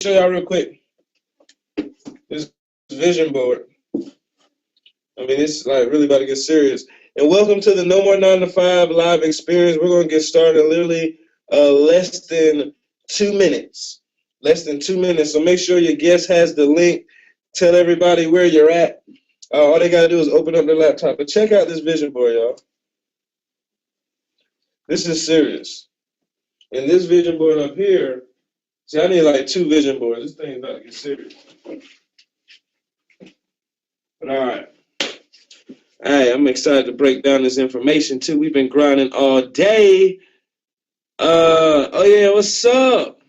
show y'all real quick this vision board. I mean, it's like really about to get serious. And welcome to the No More 9 to 5 live experience. We're going to get started in literally less than 2 minutes. Less than 2 minutes. So make sure your guest has the link. Tell everybody where you're at. All they got to do is open up their laptop. But check out this vision board, y'all. This is serious. And this vision board up here, see, I need like 2 vision boards. This thing's about to get serious. But all right. Hey, I'm excited to break down this information too. We've been grinding all day. Oh yeah, what's up?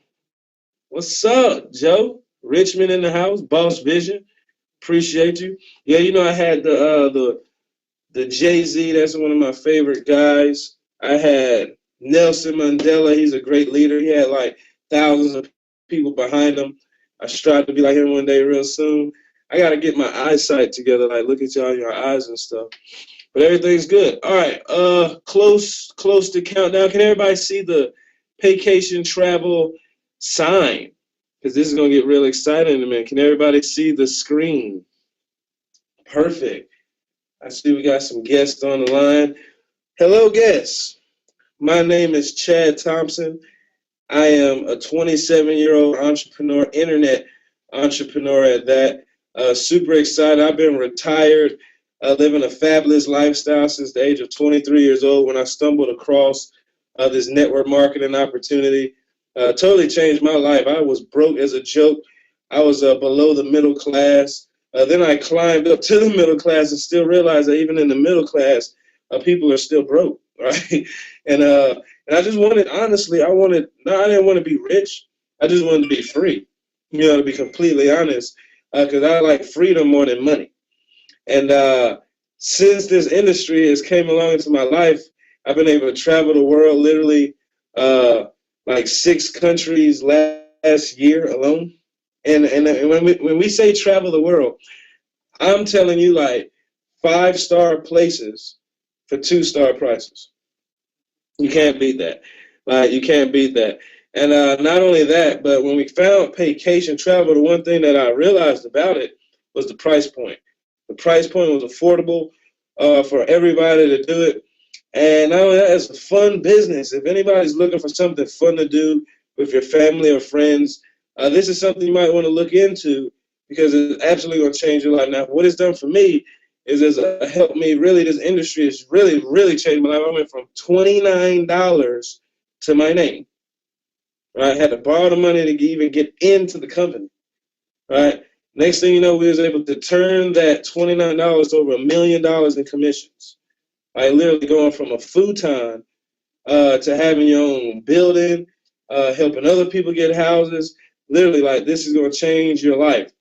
What's up, Joe? Richmond in the house, Boss Vision. Appreciate you. Yeah, you know I had the Jay-Z. That's one of my favorite guys. I had Nelson Mandela. He's a great leader. He had like thousands of people behind him. I strive to be like him one day real soon. I got to get my eyesight together, like look at y'all in your eyes and stuff. But everything's good. All right, close to countdown. Can everybody see the Paycation Travel sign? Because this is going to get real exciting in a minute. Can everybody see the screen? Perfect. I see we got some guests on the line. Hello, guests. My name is Chad Thompson. I am a 27-year-old entrepreneur, internet entrepreneur at that. Super excited. I've been retired, living a fabulous lifestyle since the age of 23 years old when I stumbled across this network marketing opportunity. Totally changed my life. I was broke as a joke. I was below the middle class. Then I climbed up to the middle class and still realized that even in the middle class, people are still broke, right? And I just wanted, honestly, I didn't want to be rich. I just wanted to be free, to be completely honest. Because I like freedom more than money. And since this industry has came along into my life, I've been able to travel the world, literally like 6 countries last year alone. And when we say travel the world, I'm telling you like 5-star places for 2-star prices. You can't beat that. Like, you can't beat that. And not only that, but when we found Paycation Travel, the one thing that I realized about it was the price point. The price point was affordable for everybody to do it. And not only that, it's a fun business. If anybody's looking for something fun to do with your family or friends, this is something you might want to look into because it's absolutely going to change your life. Now, what it's done for me is it's helped me really, this industry has really, really changed my life. I went from $29 to my name. Right, had to borrow the money to even get into the company. Right. Next thing you know, we was able to turn that $29 to over $1 million in commissions. Right, literally going from a futon to having your own building, helping other people get houses. Literally, like this is going to change your life.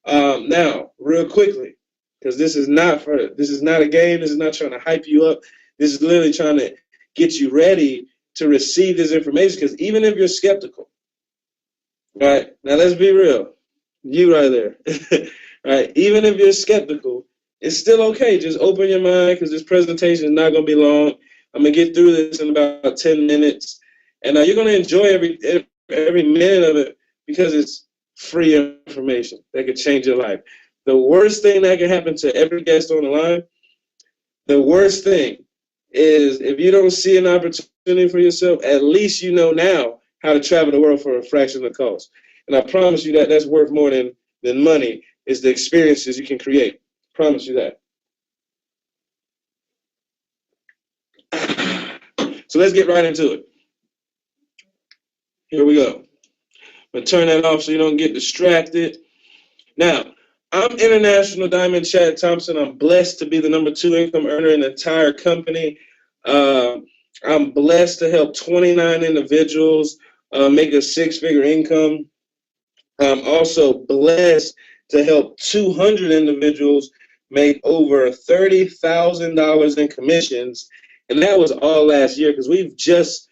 Now, real quickly, because this is not a game. This is not trying to hype you up. This is literally trying to get you ready to receive this information, because even if you're skeptical, right, now let's be real, you right there, right, even if you're skeptical, it's still okay. Just open your mind, because this presentation is not going to be long. I'm going to get through this in about 10 minutes, and you're going to enjoy every minute of it because it's free information that could change your life. The worst thing that can happen to every guest on the line, the worst thing is if you don't see an opportunity for yourself, at least you know now how to travel the world for a fraction of the cost. And I promise you that that's worth more than money, is the experiences you can create. Promise you that. So let's get right into it. Here we go. I'm going to turn that off so you don't get distracted. Now, I'm International Diamond Chad Thompson. I'm blessed to be the #2 income earner in the entire company. I'm blessed to help 29 individuals make a 6-figure income. I'm also blessed to help 200 individuals make over $30,000 in commissions. And that was all last year, because we've just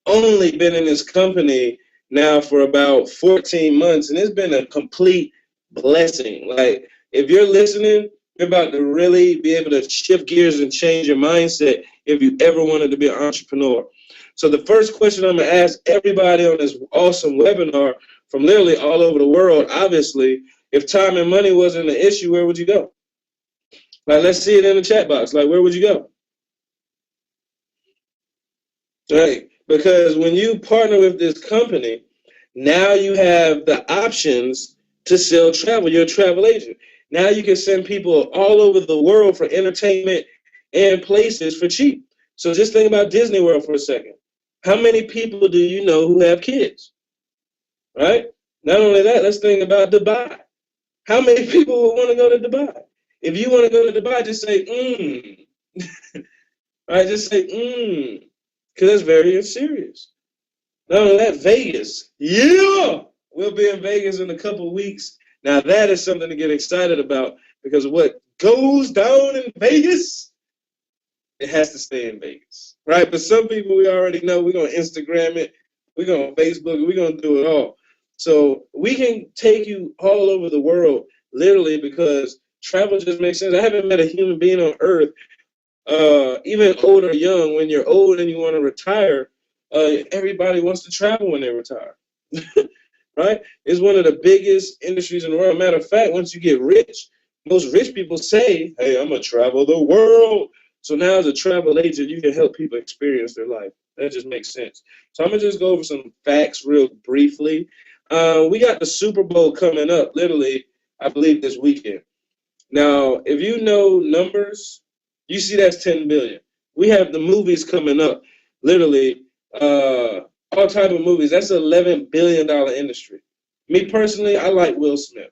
only been in this company now for about 14 months. And it's been a complete blessing. Like, if you're listening, you're about to really be able to shift gears and change your mindset if you ever wanted to be an entrepreneur. So the first question I'm going to ask everybody on this awesome webinar from literally all over the world. Obviously, if time and money wasn't an issue, where would you go? Like, let's see it in the chat box. Like, where would you go? Right? Because when you partner with this company, now you have the options to sell travel. You're a travel agent. Now you can send people all over the world for entertainment and places for cheap. So just think about Disney World for a second. How many people do you know who have kids? Right? Not only that, let's think about Dubai. How many people would want to go to Dubai? If you want to go to Dubai, just say, Right? Just say, because that's very serious. Not only that, Vegas. Yeah! We'll be in Vegas in a couple of weeks. Now, that is something to get excited about because what goes down in Vegas, it has to stay in Vegas. Right? But some people we already know, we're going to Instagram it, we're going to Facebook it, we're going to do it all. So we can take you all over the world, literally, because travel just makes sense. I haven't met a human being on earth, even old or young, when you're old and you want to retire, everybody wants to travel when they retire. Right? It's one of the biggest industries in the world. Matter of fact, once you get rich, most rich people say, hey, I'm going to travel the world. So now as a travel agent, you can help people experience their life. That just makes sense. So I'm going to just go over some facts real briefly. We got the Super Bowl coming up, literally, I believe this weekend. Now, if you know numbers, you see that's 10 billion. We have the movies coming up, literally, all type of movies. That's an $11 billion industry. Me personally, I like Will Smith.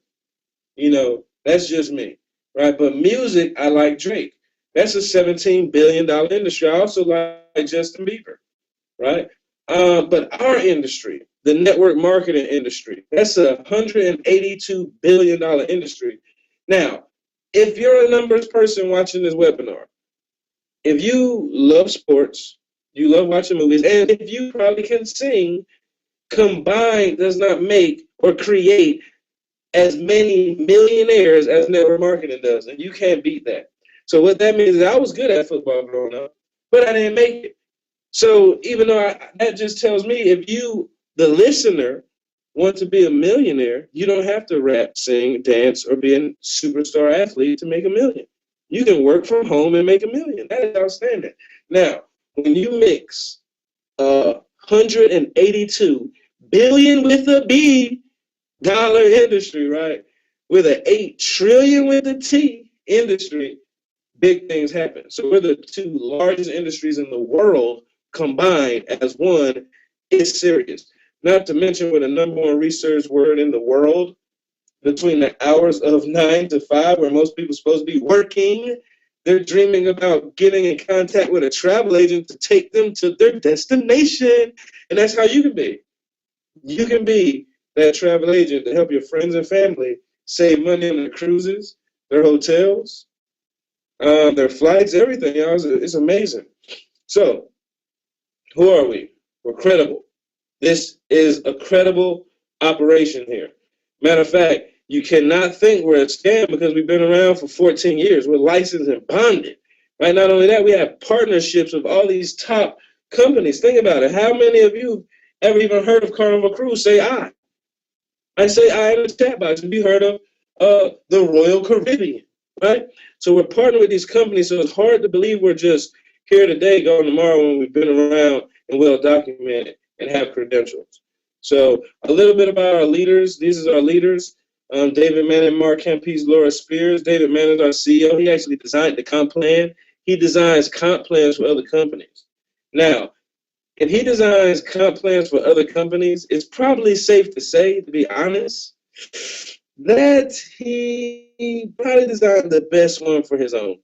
You know, that's just me, right? But music, I like Drake. That's a $17 billion industry. I also like Justin Bieber, right? But our industry, the network marketing industry, that's a $182 billion industry. Now, if you're a numbers person watching this webinar, if you love sports, you love watching movies, and if you probably can sing, combined does not make or create as many millionaires as network marketing does, and you can't beat that. So what that means is I was good at football growing up, but I didn't make it. So even though that just tells me if you, the listener, want to be a millionaire, you don't have to rap, sing, dance, or be a superstar athlete to make a million. You can work from home and make a million. That is outstanding. Now, when you mix 182 billion with a B dollar industry, right, with an 8 trillion with a T industry, big things happen. So we're the two largest industries in the world combined as one. It's serious. Not to mention we're the number one research word in the world between the hours of 9 to 5, where most people are supposed to be working. They're dreaming about getting in contact with a travel agent to take them to their destination. And that's how you can be. You can be that travel agent to help your friends and family save money on their cruises, their hotels, their flights, everything. You know, it's amazing. So, who are we? We're credible. This is a credible operation here. Matter of fact, you cannot think we're a scam because we've been around for 14 years. We're licensed and bonded. Right? Not only that, we have partnerships with all these top companies. Think about it. How many of you ever even heard of Carnival Cruise? Say I. I say I in the chat box. Have you heard of the Royal Caribbean? Right? So we're partnering with these companies, so it's hard to believe we're just here today, gone tomorrow when we've been around and well documented and have credentials. So a little bit about our leaders. These are our leaders. David Manning, Mark Kempes, Laura Spears. David Manning is our CEO. He actually designed the comp plan. He designs comp plans for other companies. Now, if he designs comp plans for other companies, it's probably safe to say, to be honest, that he probably designed the best one for his own.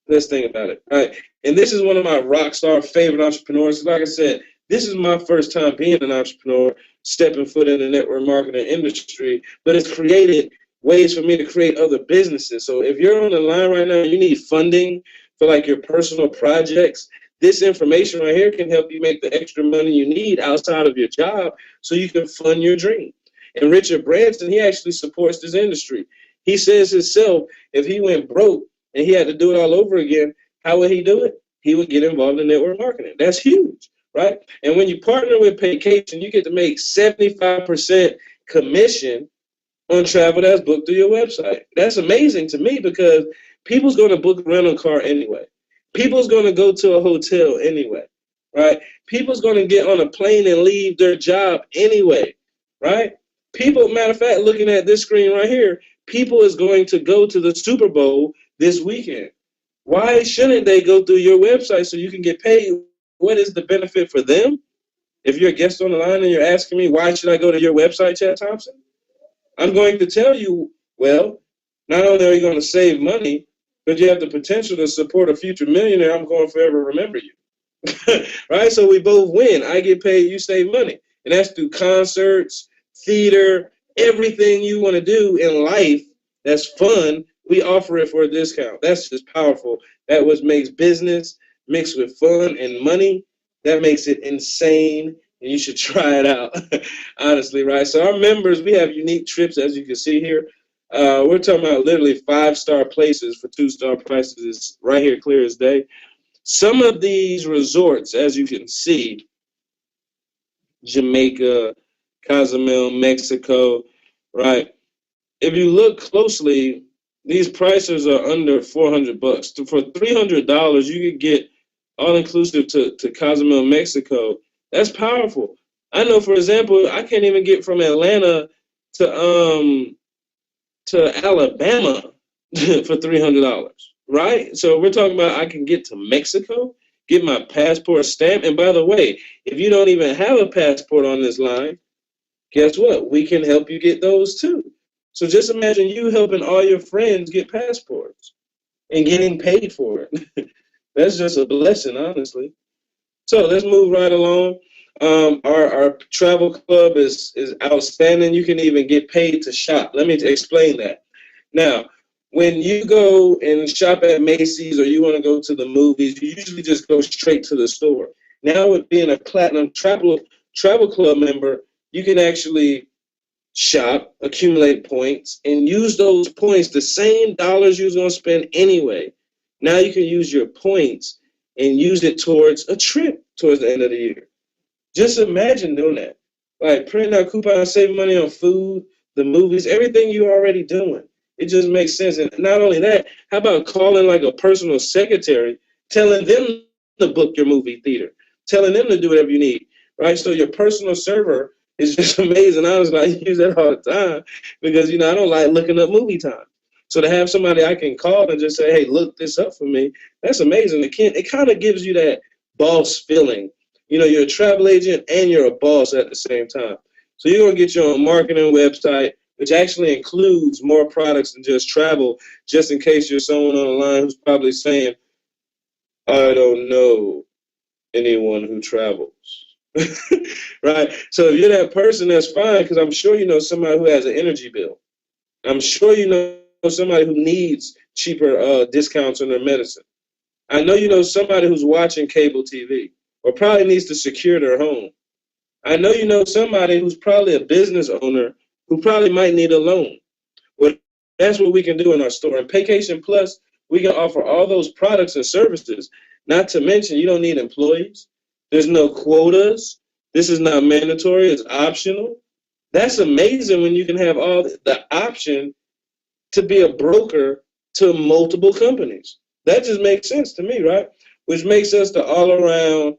Let's think about it. All right. And this is one of my rock star favorite entrepreneurs. Like I said, this is my first time being an entrepreneur, stepping foot in the network marketing industry, but it's created ways for me to create other businesses. So if you're on the line right now, you need funding for like your personal projects, this information right here can help you make the extra money you need outside of your job so you can fund your dream. And Richard Branson, he actually supports this industry. He says himself, if he went broke and he had to do it all over again, how would he do it? He would get involved in network marketing. That's huge. right? And when you partner with Paycation, you get to make 75% commission on travel that's booked through your website. That's amazing to me because people's going to book a rental car anyway. People's going to go to a hotel anyway, right? People's going to get on a plane and leave their job anyway, right? People, matter of fact, looking at this screen right here, people is going to go to the Super Bowl this weekend. Why shouldn't they go through your website so you can get paid? What is the benefit for them? If you're a guest on the line and you're asking me, why should I go to your website, Chad Thompson? I'm going to tell you, well, not only are you going to save money, but you have the potential to support a future millionaire. I'm going to forever remember you. Right? So we both win. I get paid, you save money. And that's through concerts, theater, everything you want to do in life that's fun, we offer it for a discount. That's just powerful. That what makes business mixed with fun and money. That makes it insane, and you should try it out, honestly, right? So our members, we have unique trips, as you can see here. We're talking about literally 5-star places for 2-star prices. It's right here, clear as day. Some of these resorts, as you can see, Jamaica, Cozumel, Mexico, right? If you look closely, these prices are under $400. For $300, you could get all inclusive to Cozumel, Mexico. That's powerful. I know, for example, I can't even get from Atlanta to Alabama for $300, right? So we're talking about I can get to Mexico, get my passport stamped. And by the way, if you don't even have a passport on this line, guess what? We can help you get those too. So just imagine you helping all your friends get passports and getting paid for it. That's just a blessing, honestly. So let's move right along. Our travel club is outstanding. You can even get paid to shop. Let me explain that. Now, when you go and shop at Macy's or you want to go to the movies, you usually just go straight to the store. Now, with being a platinum travel club member, you can actually shop, accumulate points, and use those points, the same dollars you was going to spend anyway. Now you can use your points and use it towards a trip towards the end of the year. Just imagine doing that. Like printing out coupons, saving money on food, the movies, everything you're already doing. It just makes sense. And not only that, how about calling like a personal secretary, telling them to book your movie theater, telling them to do whatever you need, right? So your personal server is just amazing. Honestly, I use that all the time because, I don't like looking up movie time. So to have somebody I can call and just say, hey, look this up for me, that's amazing. It kind of gives you that boss feeling. You're a travel agent and you're a boss at the same time. So you're going to get your own marketing website, which actually includes more products than just travel, just in case you're someone on the line who's probably saying, I don't know anyone who travels. Right? So if you're that person, that's fine, because I'm sure you know somebody who has an energy bill. I'm sure you know somebody who needs cheaper discounts on their medicine. I know you know somebody who's watching cable TV or probably needs to secure their home. I know you know somebody who's probably a business owner who probably might need a loan. Well, that's what we can do in our store. In Paycation Plus, we can offer all those products and services. Not to mention, you don't need employees. There's no quotas. This is not mandatory. It's optional. That's amazing when you can have all the option to be a broker to multiple companies. That just makes sense to me, right? Which makes us the all-around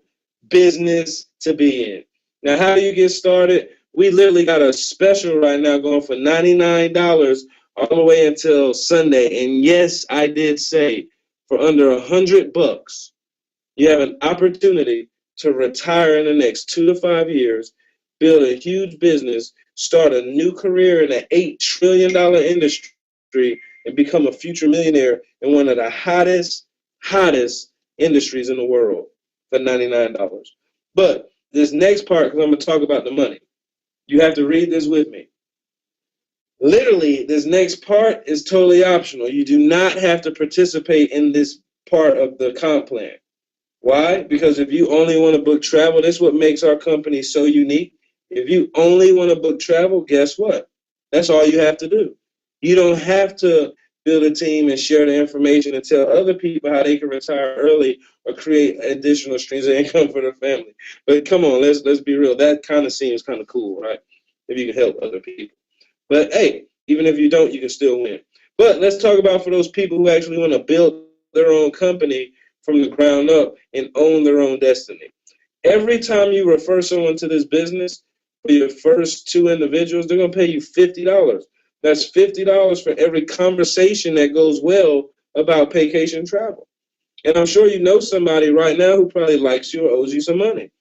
business to be in. Now, how do you get started? We literally got a special right now going for $99 all the way until Sunday. And yes, I did say for under $100, you have an opportunity to retire in the next 2 to 5 years, build a huge business, start a new career in an $8 trillion industry, and become a future millionaire in one of the hottest industries in the world for $99. But this next part, because I'm going to talk about the money, you have to read this with me. Literally, this next part is totally optional. You do not have to participate in this part of the comp plan. Why? Because if you only want to book travel, that's what makes our company so unique. If you only want to book travel, guess what? That's all you have to do. You don't have to build a team and share the information and tell other people how they can retire early or create additional streams of income for their family. But come on, let's be real. That kind of seems kind of cool, right? If you can help other people. But hey, even if you don't, you can still win. But let's talk about for those people who actually want to build their own company from the ground up and own their own destiny. Every time you refer someone to this business, for your first two individuals, they're going to pay you $50. That's $50 for every conversation that goes well about Paycation travel. And I'm sure you know somebody right now who probably likes you or owes you some money.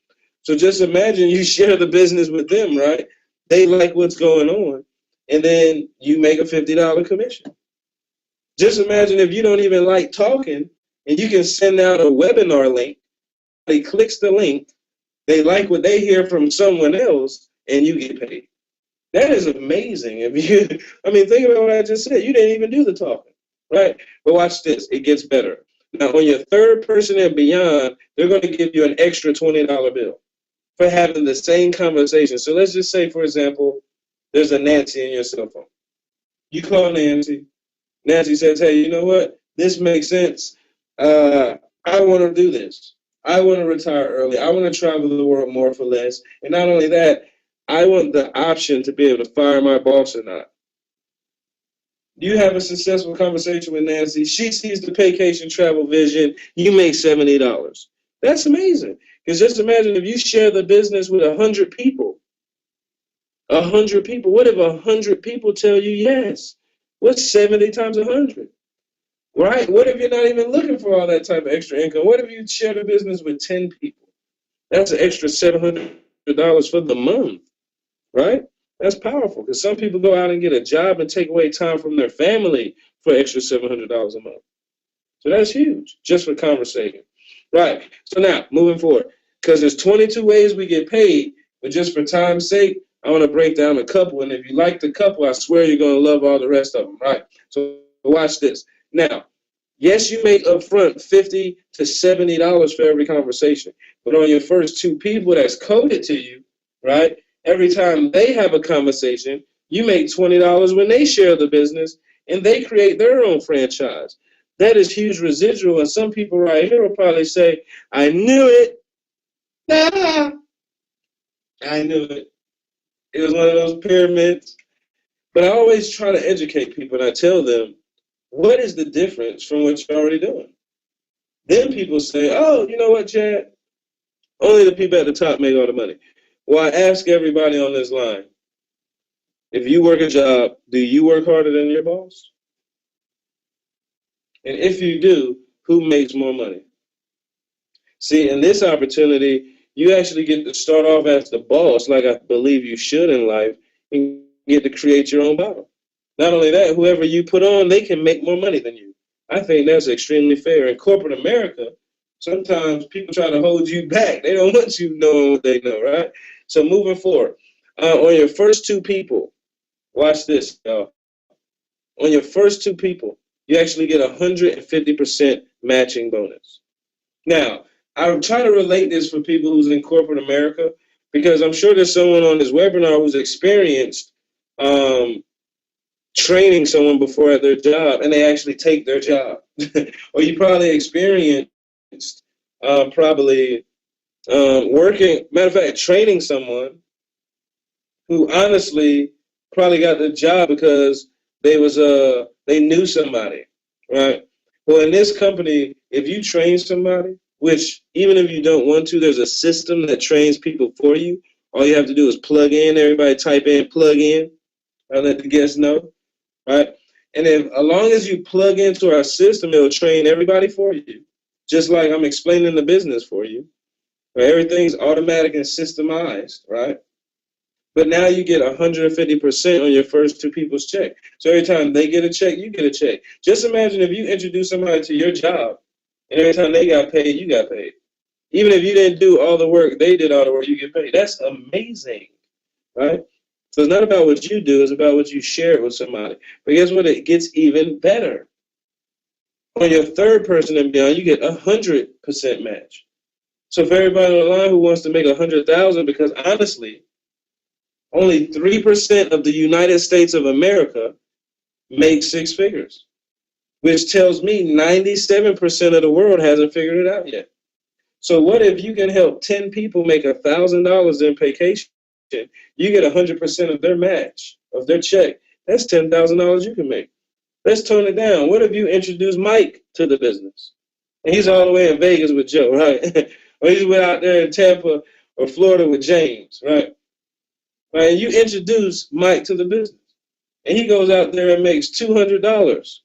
So just imagine you share the business with them, right? They like what's going on, and then you make a $50 commission. Just imagine if you don't even like talking and you can send out a webinar link. They clicks the link, they like what they hear from someone else, and you get paid. That is amazing. If you, I mean, think about what I just said. You didn't even do the talking, right? But watch this. It gets better. Now, on your third person and beyond, they're going to give you an extra $20 bill for having the same conversation. So let's just say, for example, there's a Nancy in your cell phone. You call Nancy. Nancy says, hey, you know what? This makes sense. I want to do this. I want to retire early. I want to travel the world more for less. And not only that, I want the option to be able to fire my boss or not. You have a successful conversation with Nancy. She sees the Paycation travel vision. You make $70. That's amazing. Because just imagine if you share the business with 100 people. 100 people. What if 100 people tell you yes? What's 70 times 100? Right? What if you're not even looking for all that type of extra income? What if you share the business with 10 people? That's an extra $700 for the month, right? That's powerful because some people go out and get a job and take away time from their family for extra $700 a month. So that's huge just for conversation. Right. So now, moving forward, because there's 22 ways we get paid, but just for time's sake, I want to break down a couple. And if you like the couple, I swear you're going to love all the rest of them. Right. So watch this. Now, yes, you make upfront $50 to $70 for every conversation, but on your first two people that's coded to you, right, every time they have a conversation, you make $20 when they share the business and they create their own franchise. That is huge residual, and some people right here will probably say, I knew it. Ah, I knew it. It was one of those pyramids. But I always try to educate people, and I tell them, what is the difference from what you're already doing? Then people say, oh, you know what, Chad? Only the people at the top make all the money. Well, I ask everybody on this line, if you work a job, do you work harder than your boss? And if you do, who makes more money? See, in this opportunity, you actually get to start off as the boss, like I believe you should in life, and get to create your own bottom. Not only that, whoever you put on, they can make more money than you. I think that's extremely fair. In corporate America, sometimes people try to hold you back. They don't want you knowing what they know, right? So moving forward, on your first two people, watch this, y'all. On your first two people, you actually get 150% matching bonus. Now, I'm trying to relate this for people who's in corporate America because I'm sure there's someone on this webinar who's experienced training someone before at their job and they actually take their job. Or you probably experienced working, matter of fact, training someone who honestly probably got the job because they knew somebody, right? Well, in this company, if you train somebody, which even if you don't want to, there's a system that trains people for you. All you have to do is plug in. Everybody type in plug in. I'll let the guests know, right? And then as long as you plug into our system, it'll train everybody for you, just like I'm explaining the business for you. Right? Everything's automatic and systemized, right? But now you get 150% on your first two people's check. So every time they get a check, you get a check. Just imagine if you introduce somebody to your job, and every time they got paid, you got paid. Even if you didn't do all the work, they did all the work, you get paid. That's amazing, right? So it's not about what you do, it's about what you share with somebody. But guess what? It gets even better. On your third person and beyond, you get 100% match. So for everybody on the line who wants to make 100,000, because honestly, only 3% of the United States of America make six figures. which tells me 97% of the world hasn't figured it out yet. So what if you can help 10 people make $1,000 in Paycation? You get 100% of their match, of their check. That's $10,000 you can make. Let's tone it down. What if you introduce Mike to the business? And he's all the way in Vegas with Joe, right? Or he's out there in Tampa or Florida with James, right? Right? And you introduce Mike to the business. And he goes out there and makes $200.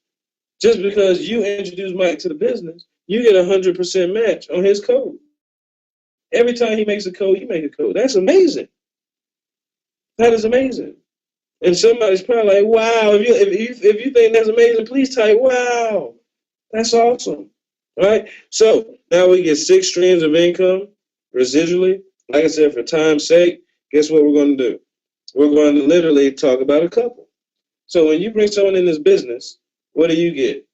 Just because you introduce Mike to the business, you get 100% match on his code. Every time he makes a code, you make a code. That's amazing. That is amazing. And somebody's probably like, wow, if you think that's amazing, please type, wow. That's awesome. Right? So now we get 6 streams of income residually. Like I said, for time's sake, guess what we're going to do? We're going to literally talk about a couple. So when you bring someone in this business, what do you get?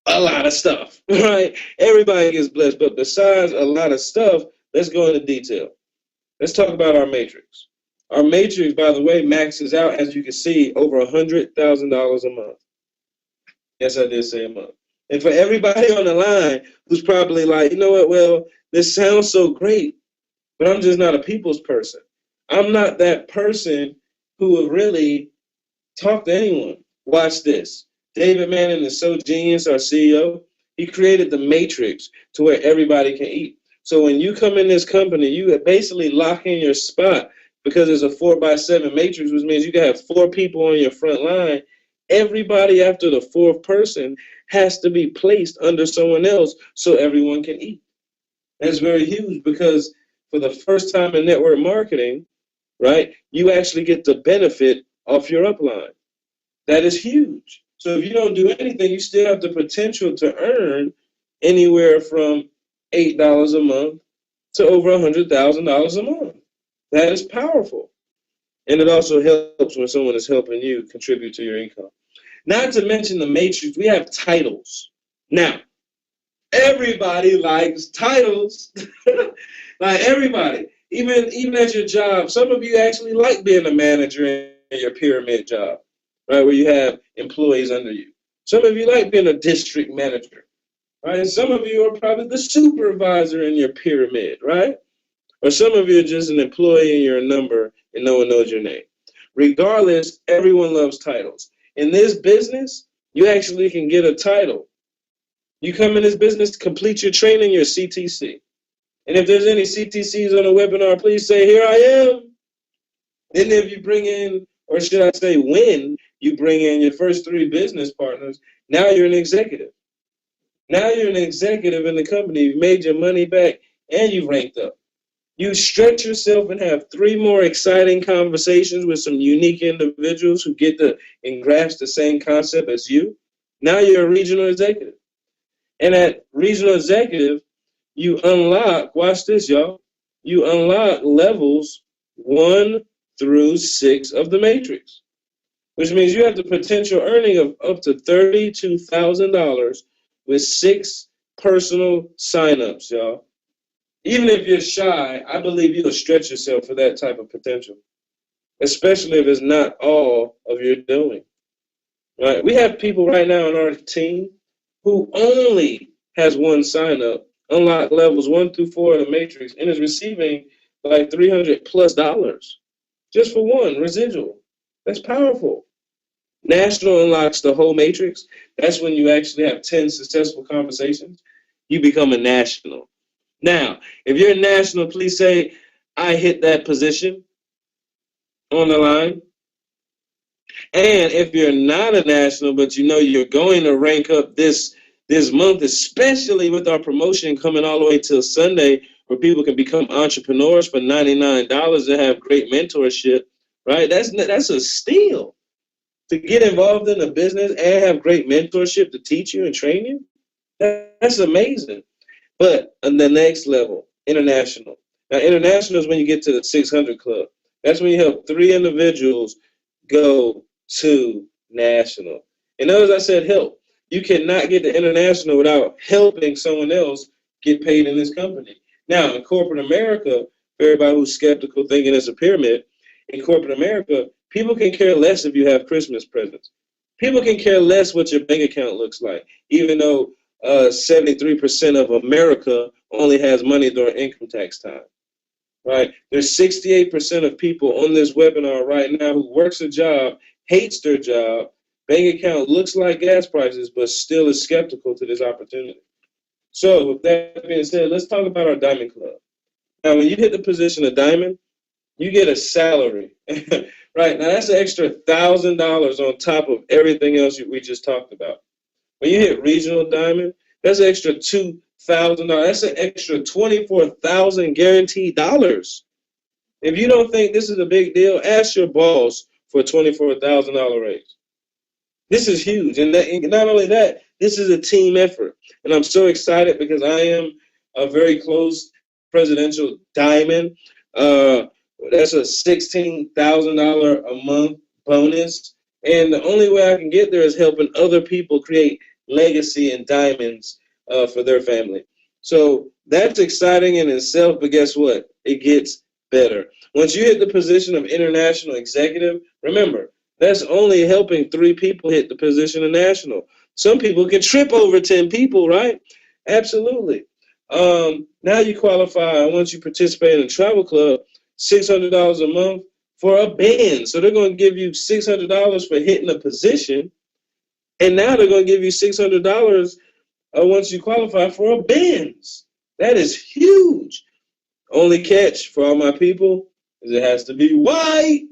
A lot of stuff, right? Everybody gets blessed, but besides a lot of stuff, let's go into detail. Let's talk about our matrix. Our matrix, by the way, maxes out, as you can see, over $100,000 a month. Yes, I did say a month. And for everybody on the line who's probably like, you know what, well, this sounds so great, but I'm just not a people's person. I'm not that person who would really talk to anyone. Watch this. David Manning is so genius, our CEO. He created the matrix to where everybody can eat. So when you come in this company, you basically lock in your spot because it's a 4x7 matrix, which means you can have 4 people on your front line. Everybody after the 4th person has to be placed under someone else so everyone can eat. That's very huge because for the first time in network marketing, right, you actually get the benefit off your upline. That is huge. So if you don't do anything, you still have the potential to earn anywhere from $8 a month to over $100,000 a month. That is powerful. And it also helps when someone is helping you contribute to your income. Not to mention the matrix, we have titles. Now, everybody likes titles. Like everybody. Even at your job, some of you actually like being a manager in your pyramid job, right, where you have employees under you. Some of you like being a district manager, right? And some of you are probably the supervisor in your pyramid, right? Or some of you are just an employee and you're a number and no one knows your name. Regardless, everyone loves titles. In this business, you actually can get a title. You come in this business, complete your training, your CTC. And if there's any CTCs on the webinar, please say, here I am. Then if you bring in, or should I say when you bring in your first 3 business partners, now you're an executive. Now you're an executive in the company. You've made your money back and you've ranked up. You stretch yourself and have 3 more exciting conversations with some unique individuals who get to and grasp the same concept as you. Now you're a regional executive. And at regional executive, you unlock, watch this, y'all, you unlock levels 1 through 6 of the matrix, which means you have the potential earning of up to $32,000 with 6 personal signups, y'all. Even if you're shy, I believe you'll stretch yourself for that type of potential, especially if it's not all of your doing. Right? We have people right now on our team who only has 1 sign up, unlock levels 1 through 4 of the matrix, and is receiving like $300+ just for 1 residual. That's powerful. National unlocks the whole matrix. That's when you actually have 10 successful conversations. You become a national. Now, if you're a national, please say, I hit that position on the line. And if you're not a national, but you know you're going to rank up this month, especially with our promotion coming all the way till Sunday, where people can become entrepreneurs for $99 and have great mentorship, right? That's a steal. To get involved in a business and have great mentorship to teach you and train you, that's amazing. But on the next level, international. Now, international is when you get to the 600 club. That's when you help 3 individuals go to national. And notice I said help. You cannot get to international without helping someone else get paid in this company. Now, in corporate America, for everybody who's skeptical thinking it's a pyramid, in corporate America, people can care less if you have Christmas presents. People can care less what your bank account looks like, even though 73% of America only has money during income tax time. Right? There's 68% of people on this webinar right now who works a job, hates their job, bank account looks like gas prices, but still is skeptical to this opportunity. So, with that being said, let's talk about our Diamond Club. Now, when you hit the position of Diamond, you get a salary. Right? Now, that's an extra $1,000 on top of everything else we just talked about. When you hit Regional Diamond, that's an extra $2,000. That's an extra 24,000 guaranteed dollars. If you don't think this is a big deal, ask your boss for a $24,000 raise. This is huge. And not only that, this is a team effort. And I'm so excited because I am a very close presidential diamond. Uh, that's a $16,000 a month bonus. And the only way I can get there is helping other people create legacy and diamonds for their family. So that's exciting in itself, but guess what? It gets better. Once you hit the position of international executive, remember, that's only helping 3 people hit the position of national. Some people can trip over 10 people, right? Absolutely. Now you qualify, once you participate in a travel club, $600 a month for a band. So they're going to give you $600 for hitting a position, and now they're going to give you $600 once you qualify for a Benz. That is huge. Only catch for all my people is it has to be white.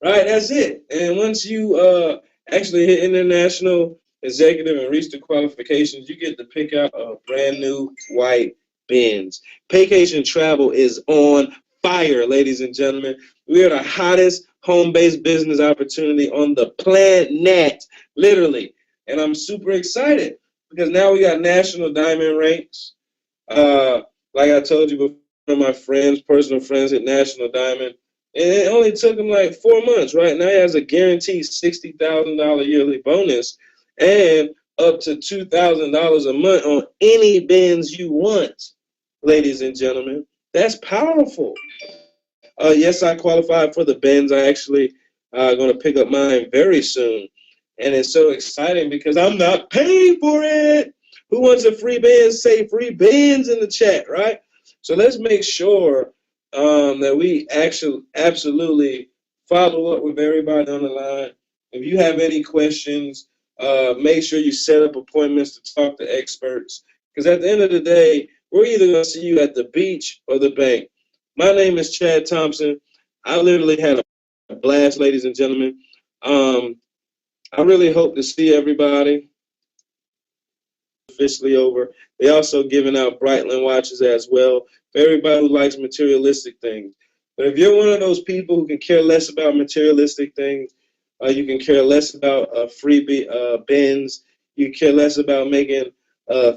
Right, that's it. And once you actually hit international executive and reach the qualifications, you get to pick out a brand new white Benz. Paycation Travel is on fire, ladies and gentlemen. We are the hottest home-based business opportunity on the planet, literally. And I'm super excited because now we got national diamond ranks. Like I told you before, one of my friends, personal friends, hit national diamond. And it only took him like 4 months, right? Now he has a guaranteed $60,000 yearly bonus and up to $2,000 a month on any Benz you want, ladies and gentlemen. That's powerful. Yes, I qualified for the Benz. I actually going to pick up mine very soon. And it's so exciting because I'm not paying for it. Who wants a free Benz? Say free Benz in the chat, right? So let's make sure that we actually absolutely follow up with everybody on the line. If you have any questions, make sure you set up appointments to talk to experts. Because at the end of the day, we're either going to see you at the beach or the bank. My name is Chad Thompson. I literally had a blast, ladies and gentlemen. I really hope to see everybody officially over. They also giving out Breitling watches as well for everybody who likes materialistic things. But if you're one of those people who can care less about materialistic things, you can care less about free bins, you care less about making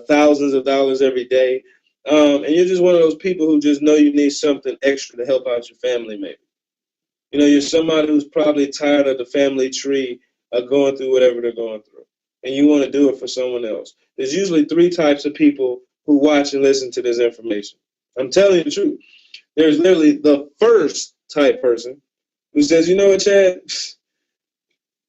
thousands of dollars every day, and you're just one of those people who just know you need something extra to help out your family maybe. You know, you're somebody who's probably tired of the family tree going through whatever they're going through, and you want to do it for someone else. There's usually 3 types of people who watch and listen to this information. I'm telling you the truth. There's literally the first type person who says, you know what, Chad?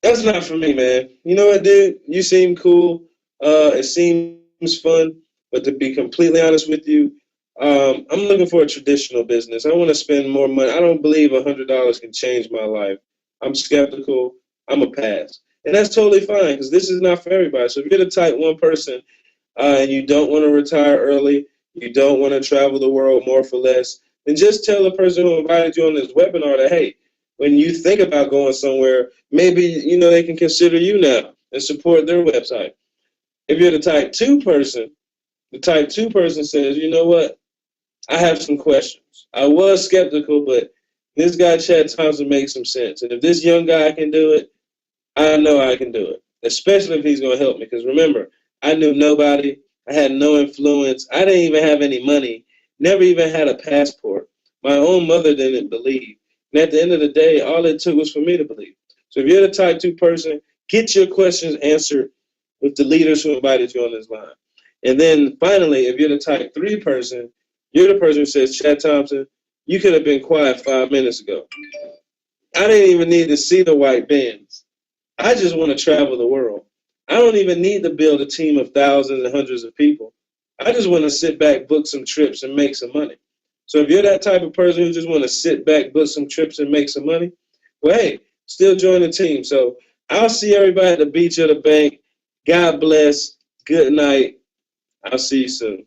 That's not for me, man. You know what, dude? You seem cool. It seems fun. But to be completely honest with you, I'm looking for a traditional business. I want to spend more money. I don't believe $100 can change my life. I'm skeptical. I'm a pass. And that's totally fine because this is not for everybody. So if you're the type 1 person and you don't want to retire early, you don't want to travel the world more for less, then just tell the person who invited you on this webinar that, hey, when you think about going somewhere, maybe, you know, they can consider you now and support their website. If you're the type 2 person, the type 2 person says, you know what, I have some questions. I was skeptical, but this guy, Chad Thompson, makes some sense. And if this young guy can do it, I know I can do it, especially if he's going to help me. Because remember, I knew nobody. I had no influence. I didn't even have any money. Never even had a passport. My own mother didn't believe. And at the end of the day, all it took was for me to believe. So if you're the type 2 person, get your questions answered with the leaders who invited you on this line. And then finally, if you're the type 3 person, you're the person who says, Chad Thompson, you could have been quiet 5 minutes ago. I didn't even need to see the white bins. I just want to travel the world. I don't even need to build a team of thousands and hundreds of people. I just want to sit back, book some trips, and make some money. So if you're that type of person who just want to sit back, book some trips, and make some money, well, hey, still join the team. So I'll see everybody at the beach or the bank. God bless. Good night. I'll see you soon.